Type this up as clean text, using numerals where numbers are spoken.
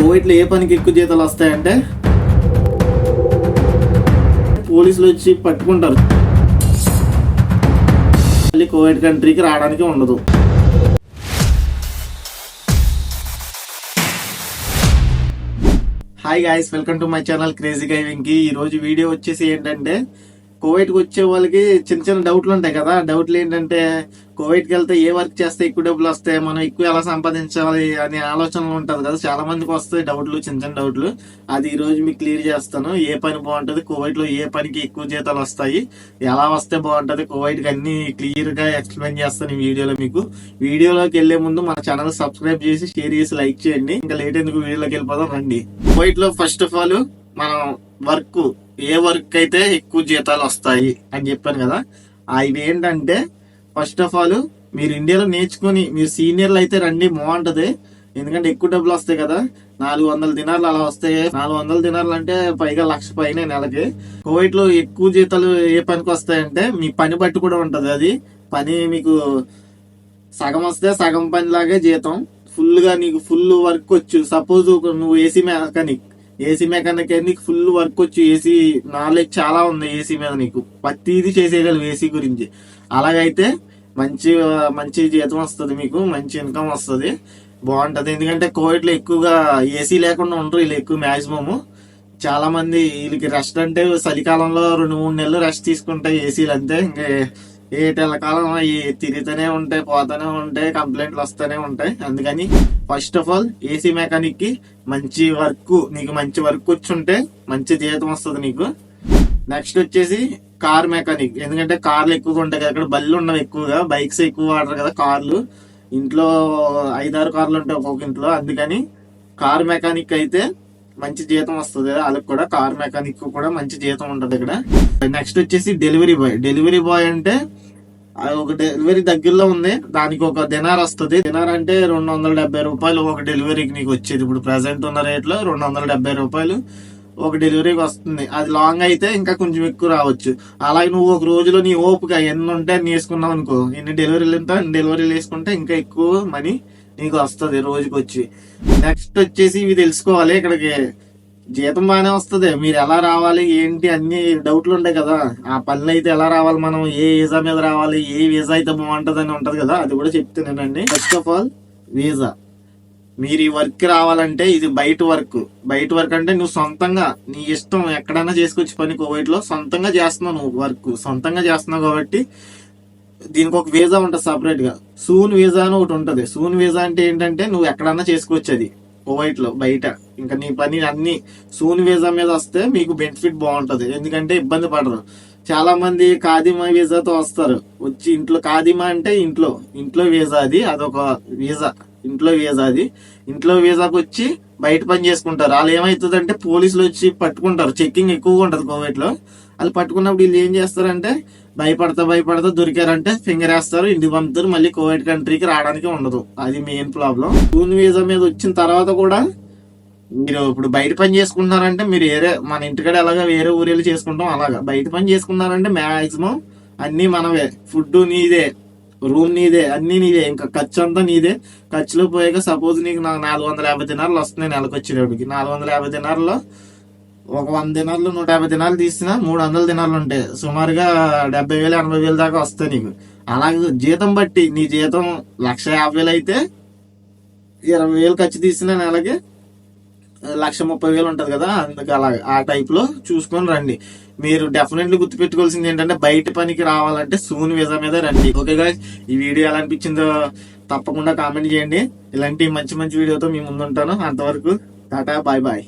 కువైట్లో ఏ పనికి ఎక్కువ జీతాలు వస్తాయంటే పోలీసులు వచ్చి పట్టుకుంటారు, మళ్ళీ కువైట్ కంట్రీకి రావడానికి ఉండదు. Hi guys, welcome to my channel crazy guy Venky. ఈ రోజు వీడియో వచ్చేసి ఏంటంటే కువైట్కి వచ్చే వాళ్ళకి చిన్న చిన్న డౌట్లు ఉంటాయి కదా. డౌట్లు ఏంటంటే కువైట్కి వెళ్తే ఏ వర్క్ చేస్తే ఎక్కువ డబ్బులు వస్తాయి, మనం ఎక్కువ ఎలా సంపాదించాలి అనే ఆలోచనలు ఉంటుంది కదా. చాలా మందికి వస్తాయి డౌట్లు, చిన్న చిన్న డౌట్లు. అది ఈ రోజు మీకు క్లియర్ చేస్తాను. ఏ పని బాగుంటది, కువైట్ లో ఏ పనికి ఎక్కువ జీతాలు వస్తాయి, ఎలా వస్తే బాగుంటది, కువైట్ కి అన్ని క్లియర్ గా ఎక్స్ప్లెయిన్ చేస్తాను ఈ వీడియోలో. మీకు వీడియోలోకి వెళ్లే ముందు మన ఛానల్ సబ్స్క్రైబ్ చేసి షేర్ చేసి లైక్ చేయండి. ఇంకా లేట్ ఎందుకు వీడియోలోకి వెళ్ళిపోదాం రండి. కువైట్ లో ఫస్ట్ ఆఫ్ ఆల్ మనం వర్క్, ఏ వర్క్ అయితే ఎక్కువ జీతాలు వస్తాయి అని చెప్పాను కదా. అవి ఏంటంటే ఫస్ట్ ఆఫ్ ఆల్ మీరు ఇండియాలో నేర్చుకుని మీరు సీనియర్లు అయితే రండి, బాగుంటది. ఎందుకంటే ఎక్కువ డబ్బులు వస్తాయి కదా. 400 దినార్లు అలా వస్తాయి. 400 దినార్లు అంటే పైగా 1,00,000 పైన నెలకి. కువైట్ లో ఎక్కువ జీతాలు ఏ పనికి వస్తాయంటే మీ పని బట్టి కూడా ఉంటది. అది పని మీకు సగం వస్తే సగం పని లాగే జీతం. ఫుల్ గా నీకు ఫుల్ వర్క్ వచ్చు. సపోజ్ నువ్వు ఏసీ మెకానిక్ నీకు ఫుల్ వర్క్ వచ్చు, ఏసీ నాలెడ్జ్ చాలా ఉంది ఏసీ మీద, నీకు ప్రతిదీ చేసేయగలవు ఏసీ గురించి. అలాగైతే మంచి జీతం వస్తుంది, మీకు మంచి ఇన్కమ్ వస్తుంది, బాగుంటది. ఎందుకంటే కువైట్ లో ఎక్కువగా ఏసీ లేకుండా ఉండరు వీళ్ళు ఎక్కువ మాక్సిమం. చాలా మంది వీళ్ళకి రెస్ట్ అంటే చలికాలంలో 2-3 నెలలు రెస్ట్ తీసుకుంటాయి ఏసీలు అంతే. ఇంకా కాలం తిరుగుతూనే ఉంటాయి, పోతూనే ఉంటాయి, కంప్లైంట్లు వస్తూనే ఉంటాయి. అందుకని first of all AC mechanic కి మంచి వర్క్, నీకు మంచి వర్క్ వచ్చి ఉంటే మంచి జీతం వస్తుంది నీకు. నెక్స్ట్ వచ్చేసి కార్ మెకానిక్. ఎందుకంటే కార్లు ఎక్కువగా ఉంటాయి కదా, ఇక్కడ బళ్ళు ఉండవు ఎక్కువగా, బైక్స్ ఎక్కువ వాడరు కదా కార్లు. ఇంట్లో 5-6 కార్లు ఉంటాయి ఒక్కొక్క ఇంట్లో. అందుకని కార్ మెకానిక్ అయితే మంచి జీతం వస్తుంది. వాళ్ళకి కూడా కార్ మెకానిక్ కూడా మంచి జీతం ఉంటది ఇక్కడ. నెక్స్ట్ వచ్చేసి డెలివరీ బాయ్ అంటే ఒక డెలివరీ దగ్గరలో ఉంది, దానికి ఒక దినార్ వస్తుంది. దినార్ అంటే 270 రూపాయలు ఒక డెలివరీకి నీకు వచ్చేది. ఇప్పుడు ప్రెసెంట్ ఉన్న రేట్ లో 270 రూపాయలు ఒక డెలివరీకి వస్తుంది. అది లాంగ్ అయితే ఇంకా కొంచెం ఎక్కువ రావచ్చు. అలాగే నువ్వు ఒక రోజులో నీ ఓపిక ఎన్ని ఉంటే అన్ని వేసుకున్నావు అనుకో, ఎన్ని డెలివరీలు వేసుకుంటే ఇంకా ఎక్కువ మనీ నీకు వస్తుంది రోజుకి వచ్చి. నెక్స్ట్ వచ్చేసి ఇవి తెలుసుకోవాలి. ఇక్కడికి జీతం బాగానే వస్తుంది. మీరు ఎలా రావాలి ఏంటి అన్ని డౌట్లు ఉంటాయి కదా. ఆ పనులు అయితే ఎలా రావాలి, మనం ఏ వీసా మీద రావాలి, ఏ వీసా అయితే బాగుంటది అని ఉంటది కదా, అది కూడా చెప్తున్నానండి. First of all visa. మీరు ఈ వర్క్ రావాలంటే ఇది బయట వర్క్ అంటే నువ్వు సొంతంగా నీ ఇష్టం ఎక్కడైనా చేసుకోవచ్చు పని. కువైట్ లో సొంతంగా చేస్తున్నావు, నువ్వు వర్క్ సొంతంగా చేస్తున్నావు కాబట్టి దీనికి ఒక వీసా ఉంటుంది సపరేట్ గా. సూన్ వీసా అని ఒకటి ఉంటది. సూన్ వీసా అంటే ఏంటంటే నువ్వు ఎక్కడన్నా చేసుకోవచ్చు అది కువైట్ లో బయట. ఇంకా నీ పని అన్ని సూన్ వీసా మీద వస్తే మీకు బెనిఫిట్ బాగుంటది, ఎందుకంటే ఇబ్బంది పడరు. చాలా మంది ఖాదీమా వీసాతో వస్తారు. వచ్చి ఇంట్లో ఖాదీమా అంటే ఇంట్లో వీసా, అదొక వీసా, ఇంట్లో వీసా. ఇంట్లో వీసాకి వచ్చి బయట పని చేసుకుంటారు. వాళ్ళు ఏమవుతుందంటే పోలీసులు వచ్చి పట్టుకుంటారు. చెక్కింగ్ ఎక్కువగా ఉంటది కువైట్ లో. వాళ్ళు పట్టుకున్నప్పుడు వీళ్ళు ఏం చేస్తారంటే భయపడతా దొరికారంటే ఫింగర్ వేస్తారు, ఇంటికి పంపుతారు. మళ్ళీ కువైట్ కంట్రీకి రావడానికి ఉండదు. అది మెయిన్ ప్రాబ్లం. సూన్ వీసా మీద వచ్చిన తర్వాత కూడా మీరు ఇప్పుడు బయట పని చేసుకుంటున్నారంటే మీరు మన ఇంటికాడ ఎలాగా వేరే ఊరేళ్ళు చేసుకుంటాం అలాగా బయట పని చేసుకున్నారంటే మాక్సిమం అన్ని మనవే. ఫుడ్ నీదే, రూమ్ నీదే, అన్ని నీదే, ఇంకా ఖర్చు అంతా నీదే. ఖర్చులో పోయాక సపోజ్ నీకు నాకు 450 దినార్లు వస్తున్నాయి నెలకు వచ్చేటప్పటికి. 450 దినార్లో ఒక 100 దినార్లు 150 దినార్లు తీసినా 300 దినార్లు ఉంటాయి. సుమారుగా 70,000-80,000 దాకా వస్తాయి నీకు. అలాగే జీతం బట్టి నీ జీతం 1,50,000 అయితే 20,000 ఖర్చు తీసినా నెలకి 1,30,000 ఉంటది కదా. అందుకే అలాగే ఆ టైప్ లో చూసుకొని రండి. మీరు డెఫినెట్లీ గుర్తుపెట్టుకోవాల్సింది ఏంటంటే బయట పనికి రావాలంటే సూన్ వీసా మీద రండి. ఓకే గాయ్స్, ఈ వీడియో ఎలా అనిపించిందో తప్పకుండా కామెంట్ చేయండి. ఇలాంటి మంచి వీడియోతో మీ ముందుంటాను. అంతవరకు టాటా, బాయ్ బాయ్.